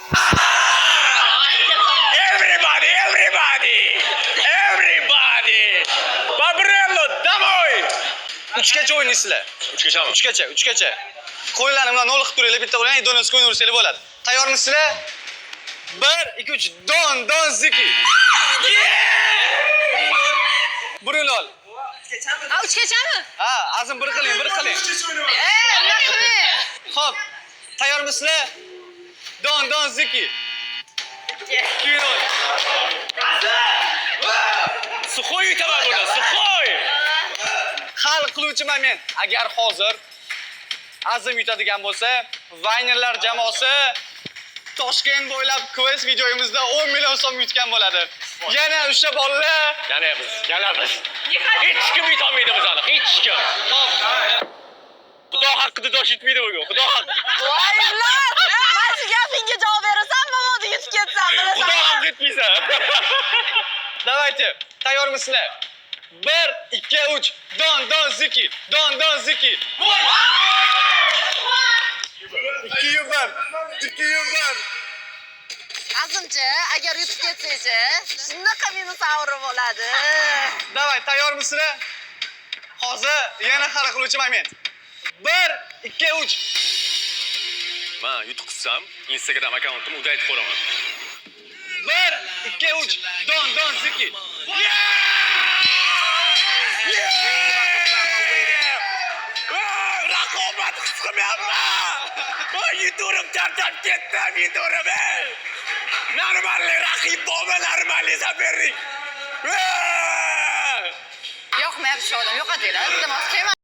Everybody, everybody, everybody. Babrello, damoy. 3gacha o'ynaysizlar. 3gacha. 3gacha. Qo'ylarni bilan nol qilib turinglar, bitta qo'ylarni Indoneskiya o'ynaversanglar bo'ladi. Tayyormisizlar? 1 2 3 don ziki. Burun ol. Ha, 3gachami? Ha, azim bir qiling. Nima qilay? Xo'p. Tayyormisizlar? Don ziki. Kuyun. Suxoy yutaman buni, suxoy. Hal qiluvchi moment. Agar hozir azim yutadigan bo'lsa, Vaynerlar jamoasi Toshkent bo'ylab quest videomizda 10 million so'm yutgan bo'ladi. Yana o'sha bolalar, Yana biz. Hech kim yutolmaydi bizani, hech kim. Xudo haqqida dosh yutmaydi bugun. Xudo haqqi. Voylar! Mana shu gapingga javob berasan, mamodi yutib ketsam, bilasan. Xudo haqqi yutmaysan. Давайте. Tayyormisizlar? 1 2 3 don ziki. Don ziki. 2 yuvar. Azimchi, agar yutib ketsangiz, shunaqa minusavri bo'ladi. Давай, tayyormisizlar? Hozir yana hal qiluvchi moment. 1 2 3. Men yutuq qilsam, Instagram akkauntimni udaytib qo'yaman. 1 2 3 don ziki. Raqobat his qilmayapman. Yuturim tartib ketdim, yuturim. Normalniy raqib bo'lma, normalniy sopernik. Yo'qmayapti shu odam, yo'qotinglar. Iltimos, kelma.